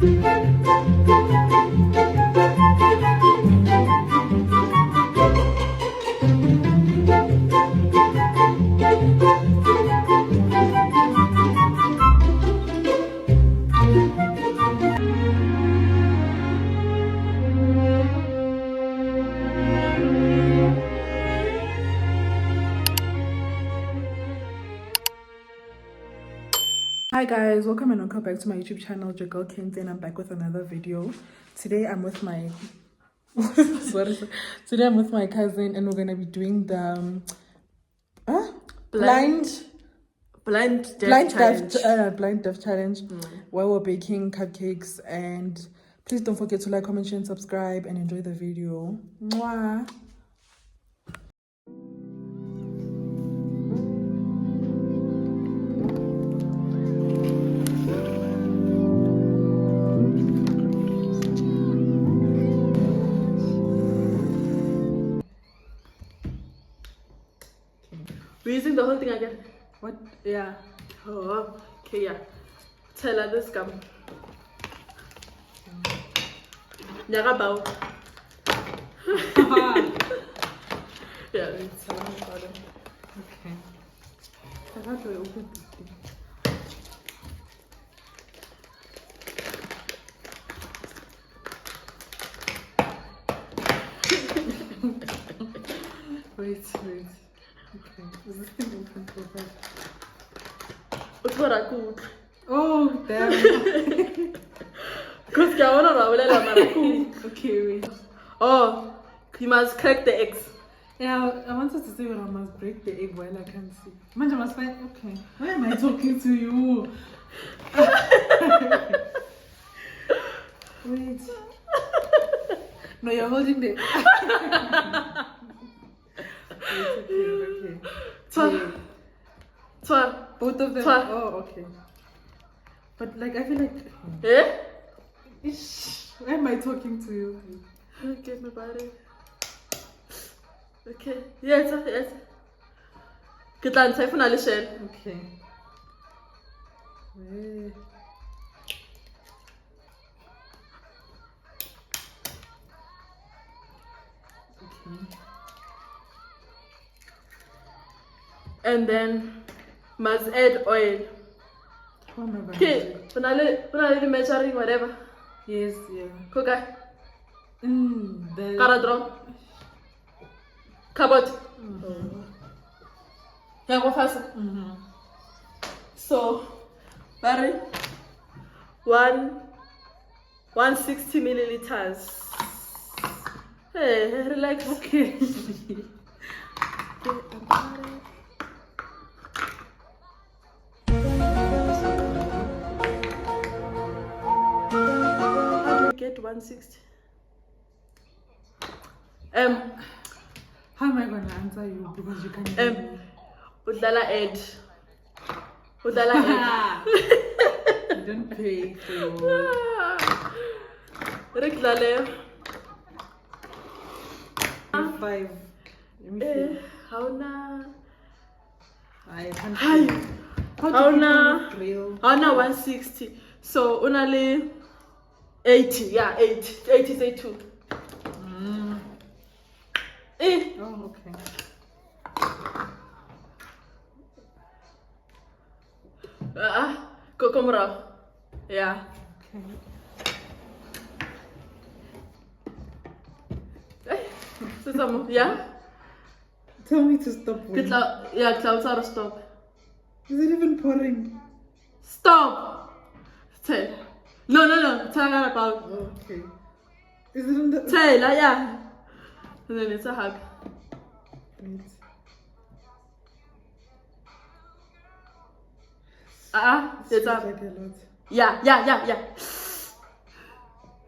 Hi guys, welcome and welcome back to my YouTube channel, your girl Nkhensani, and I'm back with another video. Today I'm with my today I'm with my cousin and we're gonna be doing the blind deaf challenge where we're baking cupcakes. And please don't forget to like, comment, share, and subscribe, and enjoy the video. Mwah. We're using the whole thing again. What? Yeah. Oh, okay, yeah. Tell her this gum. Nyaga bow. Yeah, it's about it. Okay. How do I open this thing? Wait. Okay, is this thing open for that? Oh, damn. Because I want to Okay, wait. Oh, you must crack the eggs. Yeah, I wanted to say when I must break the egg while I can't see. Man, I must find. Okay. Why am I talking to you? Wait. No, you're holding the. Okay. Both of them. Oh, okay. But like, I feel like. Eh? Why am I talking to you? Okay, my body. Okay. Yes. Get on, say for shell. Okay. Wait. Okay. And then must add oil. How am I going Okay, finally measuring whatever. Yes, yeah. Okay. The Caradron. Cabot. Yeah, go faster. So, Barry, 160 milliliters. Hey, relax. Okay. Get 160. How am I going to answer you? Because you can't hear me. Udlala Ed. You don't pay for your... Rick 5. Let me see. How na? I can't Hi. see. How na? Real? How na 160. So only 80. Yeah, 80. 80 say 2. Oh, okay. Kokomra. Yeah. Okay. Yeah? Tell me to stop. Yeah, clouds stop. Is it even pouring? Stop! Say. No. Tell her about. Oh, okay. Is it on the... Taylor, yeah. And then it's a hug. Wait. It's up. Like a lot. Yeah.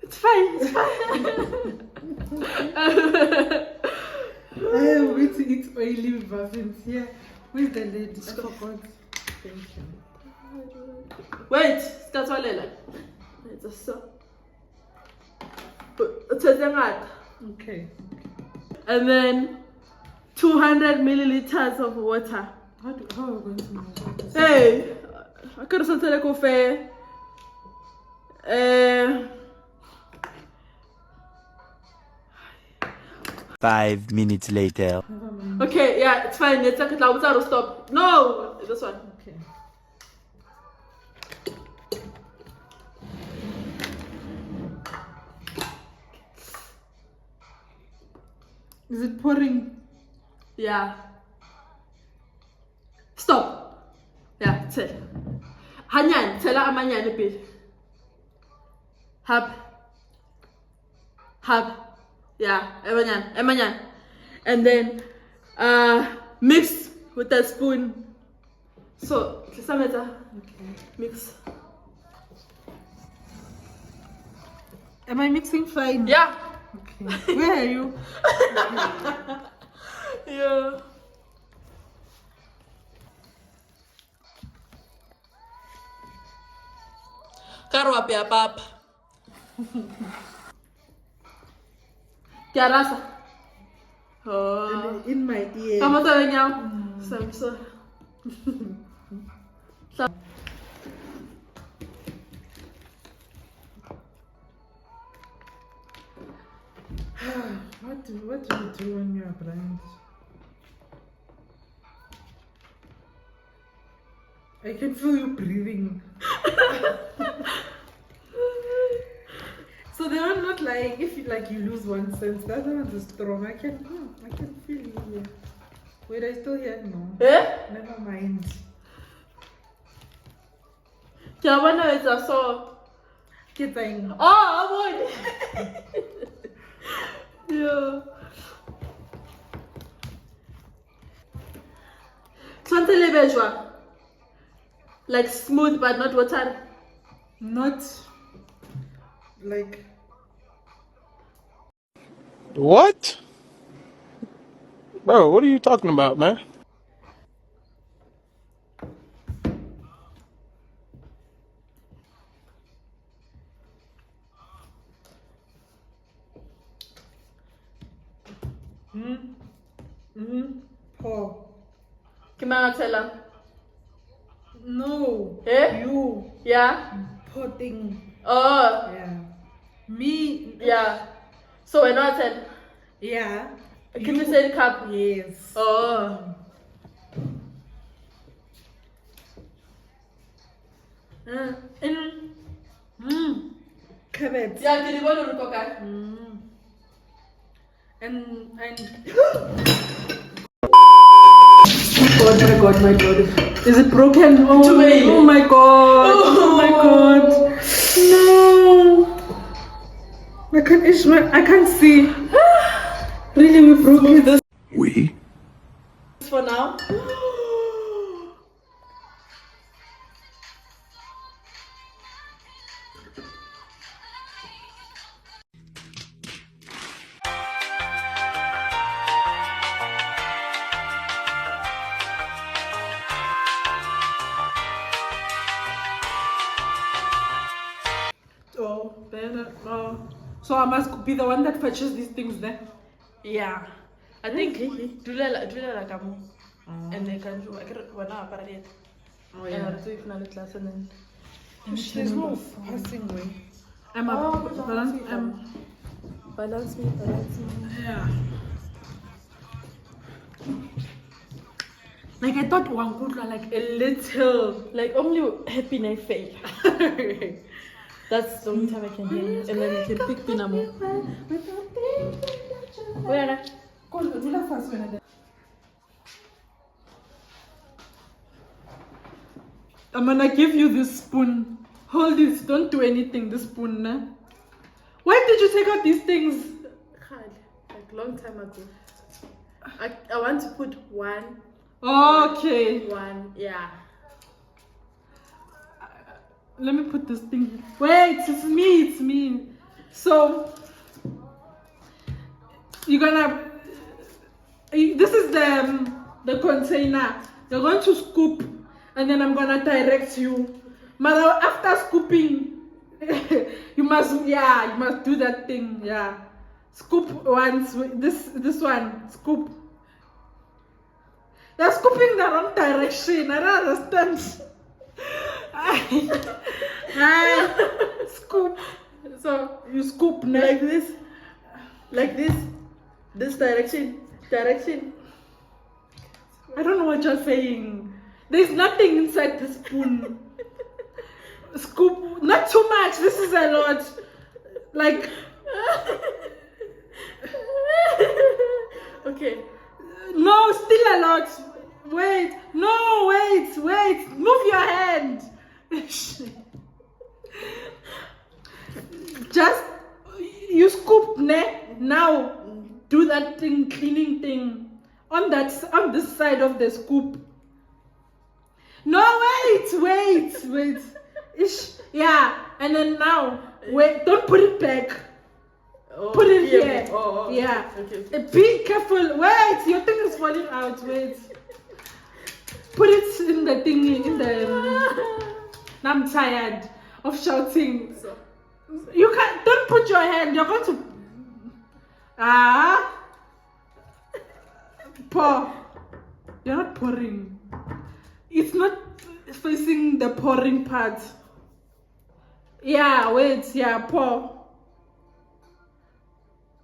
It's fine. I am going to eat oily muffins. Yeah. Where's the lid? I forgot. Thank you. Wait, that's what I like. It's a so. It's a Okay. And then 200 milliliters of water. How are we going to measure this? Hey, I could have something like a 5 minutes later. Okay, yeah, it's fine. Let's take it now. Stop. No, this one. Okay. Is it pouring? Yeah. Stop. Yeah, tell. Hanyan, tell her amanyan a bit. Hab. Yeah, emanyan. And then mix with a spoon. So, okay. Mix. Am I mixing fine? Yeah. Okay. Where are you? Yeah. Karwa pia papa. Kiarasa. Oh. In my ear. Kamu tahu yang Samsung. What do you do when you are blind? I can feel you breathing. So they are not lying. If you, like, you lose one sense, the other one is strong. I can feel you here. Wait, I still hear? No. Eh? Never mind. Kiawana is a so. Kidding. Oh, boy. Yeah. Something lebejwa. Like smooth but not watery. Not like. What? Bro, what are you talking about, man? Pour. Kimana tell her. No. Eh? You. Yeah. Potting. Oh. Yeah. Me. Yeah. So we're not tell. Yeah. Can you say the cup? Yes. Oh. Cabbage. Yeah, can you go to the coca? And Oh my god, my god. is it broken? Oh, oh my god. Oh my god. No. I can't see. Really, we broke it. We? For now. Oh, then, so I must be the one that purchased these things then? Yeah. I think do like a and they can do one hour parade. Oh, And yeah. I'll do it for class and then. There's no passing way. I'm Balance me. yeah. Like, I thought one could like a little. Like only happy night fail. That's the only time I can hear you. And then you can pick Pinamo. Where? I'm gonna give you this spoon. Hold this. Don't do anything. This spoon. Nah? Why did you take out these things? Like long time ago. I want to put one. Okay. One, yeah. Let me put this thing. Wait, it's me. So you're gonna. This is the container. You're going to scoop, and then I'm gonna direct you. Mother, after scooping, you must do that thing. Yeah, scoop once. This one, scoop. They're scooping the wrong direction. I don't understand. Scoop. So you scoop Like this. Like this. This direction. I don't know what you're saying. There's nothing inside the spoon. Scoop, not too much. This is a lot. Like, Okay. no, still a lot. Wait, no, wait. Move your hand. Just, you scoop, ne? Now, do that thing, cleaning thing. On this side of the scoop. No, wait. Ish, yeah, and then now, wait, don't put it back. Oh, Put it here. Oh, Yeah. Okay. Be careful. Wait, your thing is falling out. Wait. Put it in the thingy, in the... Now I'm tired of shouting. So, You can't, don't put your hand. You're going to... Pour. You're not pouring. It's not facing the pouring part. Yeah, wait. Yeah, pour.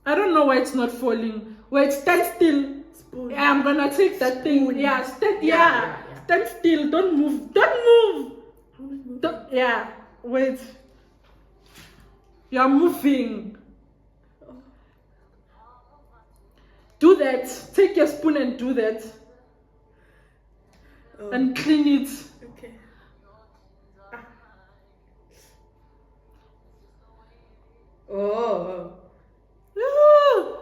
I don't know why it's not falling. Wait, stand still. spoon. Yeah, I'm gonna take that thing. Spoon. Yeah, stand. Yeah, Yeah, yeah. stand still. Don't move. Yeah, wait. You're moving. Do that. Take your spoon and do that. Oh. And clean it. Okay. Oh. Woo!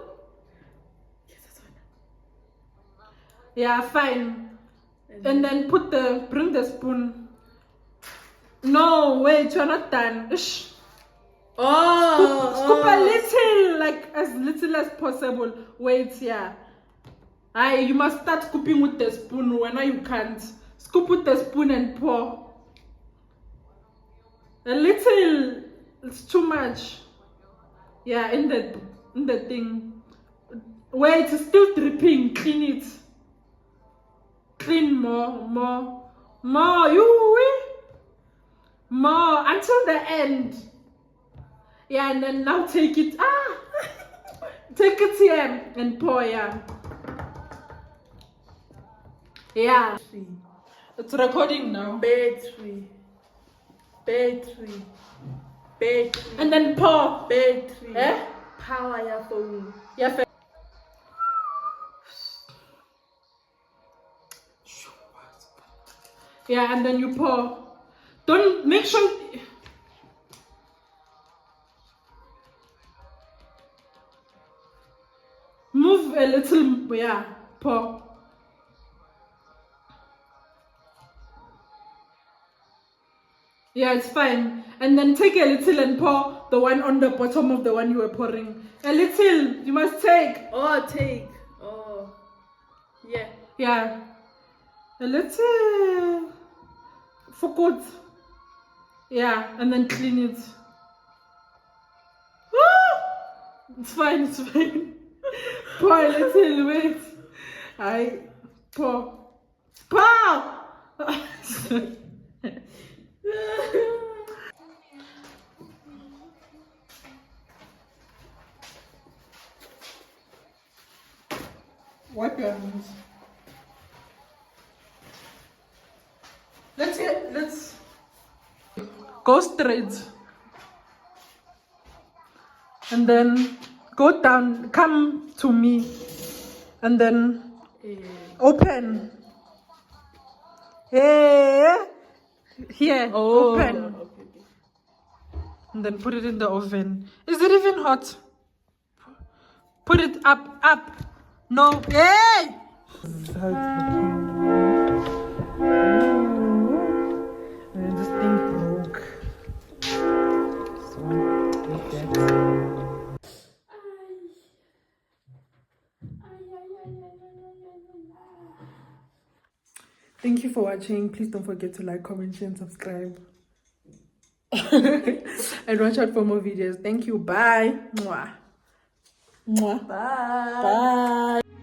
Yeah, fine. And then bring the spoon. No, wait, you're not done. Ish. Scoop a little, like as little as possible. Wait, yeah. You must start scooping with the spoon. When you can't. Scoop with the spoon and pour. A little. It's too much. Yeah, in the thing. Wait, it's still dripping. Clean it. Clean more. More until the end. Yeah, and then now take it. Take it here and pour. Yeah. It's recording now. Battery. And then pour. Battery. Eh? Power your phone. Yeah. Yeah, and then you pour. Don't make sure. Move a little. Yeah, pour. Yeah, it's fine. And then take a little and pour the one on the bottom of the one you were pouring. A little. You must take. Take. Oh. Yeah. Yeah. A little. For good. Yeah, and then clean it. It's fine. Pour a little, wait. Pour. Wipe your hands. Let's go straight. And then go down, come to me. And then open. Here, open. Okay. And then put it in the oven. Is it even hot? Put it up. No. Hey! This thing broke. So, like that. Thank you for watching. Please don't forget to like, comment, share, and subscribe. And watch out for more videos. Thank you. Bye. Mwah. Mwah. Bye. Bye.